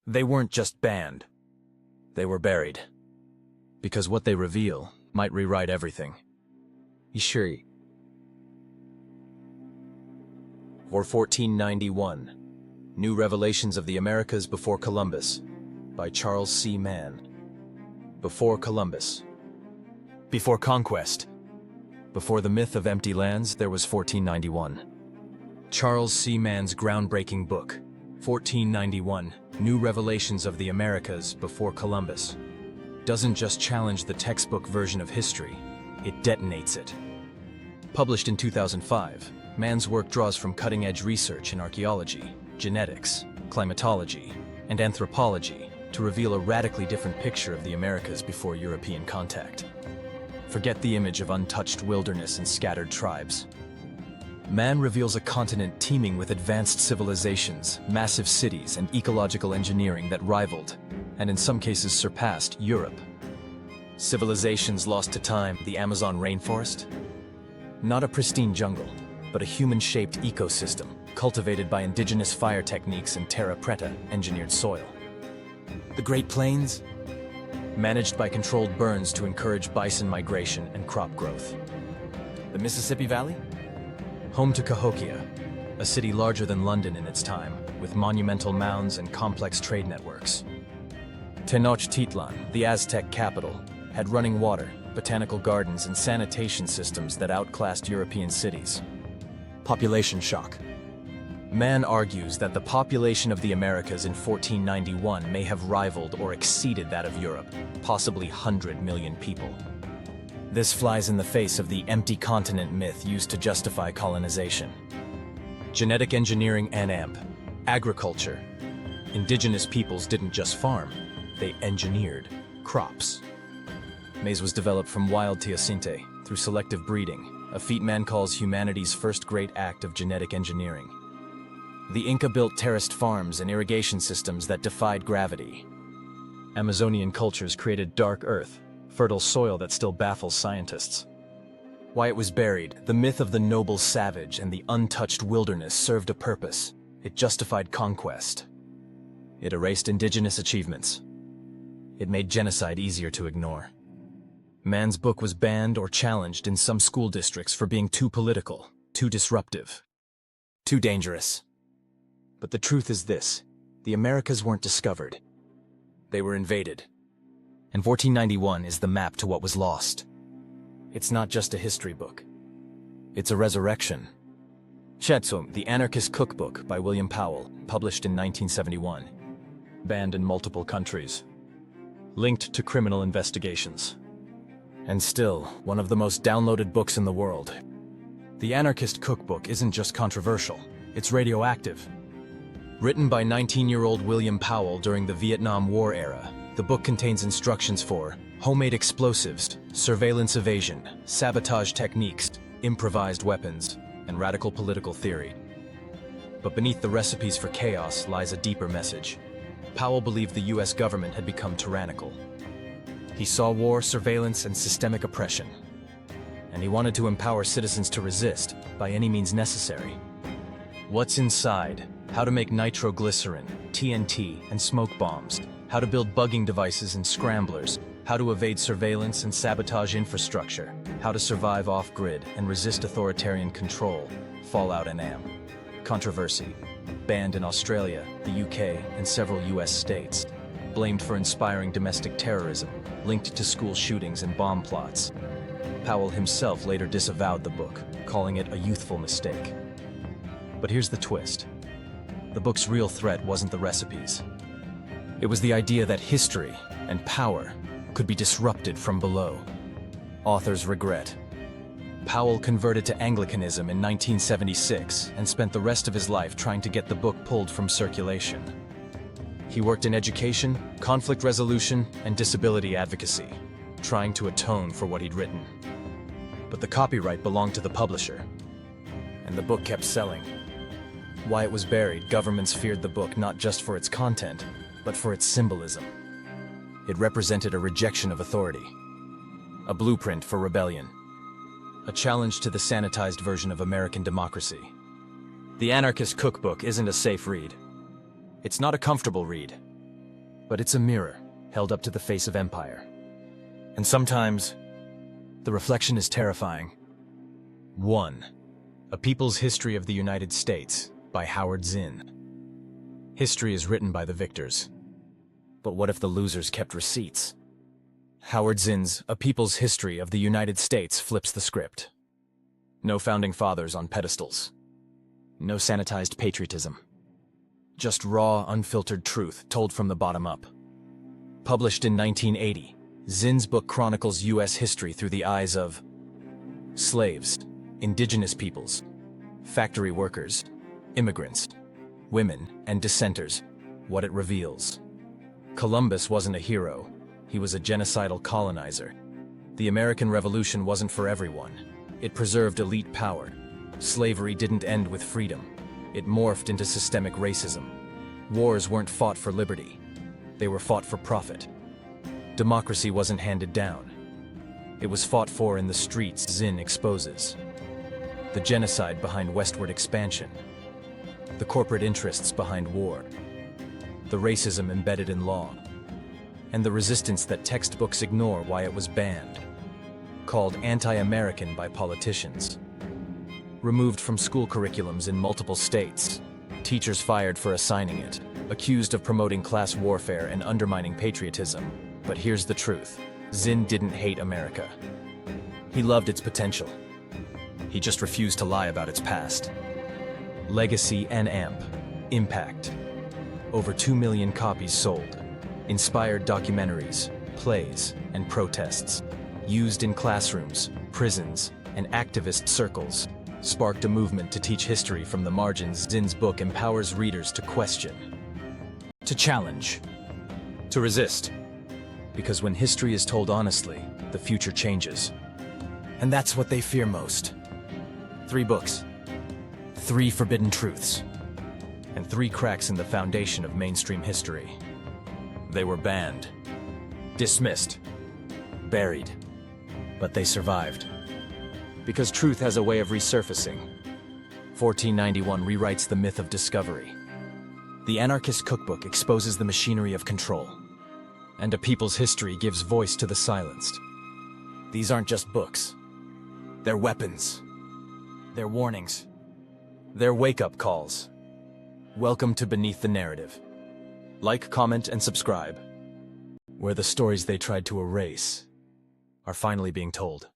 They weren't just banned. They were buried. Because what they reveal might rewrite everything. Ishiri. Or 1491. New Revelations of the Americas Before Columbus by Charles C. Mann. Before Columbus. Before conquest. Before the myth of empty lands, there was 1491. Charles C. Mann's groundbreaking book, 1491, New Revelations of the Americas Before Columbus, doesn't just challenge the textbook version of history, it detonates it. Published in 2005, Mann's work draws from cutting-edge research in archaeology, genetics, climatology, and anthropology to reveal a radically different picture of the Americas before European contact. Forget the image of untouched wilderness and scattered tribes. Mann reveals a continent teeming with advanced civilizations, massive cities, and ecological engineering that rivaled, and in some cases surpassed, Europe. Civilizations lost to time, the Amazon rainforest? Not a pristine jungle, but a human-shaped ecosystem, cultivated by indigenous fire techniques and terra preta, engineered soil. The Great Plains? Managed by controlled burns to encourage bison migration and crop growth. The Mississippi Valley? Home to Cahokia, a city larger than London in its time, with monumental mounds and complex trade networks. Tenochtitlan, the Aztec capital, had running water, botanical gardens, and sanitation systems that outclassed European cities. Population shock. Mann argues that the population of the Americas in 1491 may have rivaled or exceeded that of Europe, possibly 100 million people. This flies in the face of the empty continent myth used to justify colonization. Genetic engineering and agriculture. Indigenous peoples didn't just farm, they engineered crops. Maize was developed from wild teosinte through selective breeding, a feat Mann calls humanity's first great act of genetic engineering. The Inca built terraced farms and irrigation systems that defied gravity. Amazonian cultures created dark earth, fertile soil that still baffles scientists. Why it was buried, the myth of the noble savage and the untouched wilderness served a purpose. It justified conquest. It erased indigenous achievements. It made genocide easier to ignore. Mann's book was banned or challenged in some school districts for being too political, too disruptive, too dangerous. But the truth is this: the Americas weren't discovered. They were invaded. And 1491 is the map to what was lost. It's not just a history book. It's a resurrection. Shetsum, the Anarchist Cookbook by William Powell, published in 1971. Banned in multiple countries. Linked to criminal investigations. And still, one of the most downloaded books in the world. The Anarchist Cookbook isn't just controversial, it's radioactive. Written by 19-year-old William Powell during the Vietnam War era, the book contains instructions for homemade explosives, surveillance evasion, sabotage techniques, improvised weapons, and radical political theory. But beneath the recipes for chaos lies a deeper message. Powell believed the US government had become tyrannical. He saw war, surveillance, and systemic oppression. And he wanted to empower citizens to resist by any means necessary. What's inside? How to make nitroglycerin, TNT, and smoke bombs. How to build bugging devices and scramblers. How to evade surveillance and sabotage infrastructure. How to survive off-grid and resist authoritarian control. Fallout and Controversy. Banned in Australia, the UK, and several US states. Blamed for inspiring domestic terrorism, linked to school shootings and bomb plots. Powell himself later disavowed the book, calling it a youthful mistake. But here's the twist. The book's real threat wasn't the recipes. It was the idea that history and power could be disrupted from below. Authors regret. Powell converted to Anglicanism in 1976 and spent the rest of his life trying to get the book pulled from circulation. He worked in education, conflict resolution, and disability advocacy, trying to atone for what he'd written. But the copyright belonged to the publisher, and the book kept selling. Why it was buried, governments feared the book not just for its content, but for its symbolism. It represented a rejection of authority, a blueprint for rebellion, a challenge to the sanitized version of American democracy. The Anarchist Cookbook isn't a safe read. It's not a comfortable read. but it's a mirror held up to the face of empire. And sometimes, the reflection is terrifying. 1. A People's History of the United States by Howard Zinn. History is written by the victors. But what if the losers kept receipts? Howard Zinn's A People's History of the United States flips the script. No founding fathers on pedestals. No sanitized patriotism. Just raw, unfiltered truth told from the bottom up. Published in 1980, Zinn's book chronicles U.S. history through the eyes of slaves, indigenous peoples, factory workers, immigrants, women, and dissenters. What it reveals. Columbus wasn't a hero. He was a genocidal colonizer. The American Revolution wasn't for everyone. It preserved elite power. Slavery didn't end with freedom. It morphed into systemic racism. Wars weren't fought for liberty. They were fought for profit. Democracy wasn't handed down. It was fought for in the streets. Zinn exposes the genocide behind westward expansion, the corporate interests behind war, the racism embedded in law, and the resistance that textbooks ignore why it was banned. Called anti-American by politicians. Removed from school curriculums in multiple states. Teachers fired for assigning it. Accused of promoting class warfare and undermining patriotism. But here's the truth. Zinn didn't hate America. He loved its potential. He just refused to lie about its past. Legacy and AMP. Impact. Over 2 million copies sold. Inspired documentaries, plays, and protests. Used in classrooms, prisons, and activist circles. Sparked a movement to teach history from the margins. Zinn's book empowers readers to question, to challenge, to resist. Because when history is told honestly, the future changes. And that's what they fear most. 3 books, 3 forbidden truths, and 3 cracks in the foundation of mainstream history. They were banned, dismissed, buried, but they survived. Because truth has a way of resurfacing. 1491 rewrites the myth of discovery. The Anarchist Cookbook exposes the machinery of control. And A People's History gives voice to the silenced. These aren't just books. They're weapons. They're warnings. They're wake-up calls. Welcome to Beneath the Narrative. Like, comment, and subscribe. Where the stories they tried to erase are finally being told.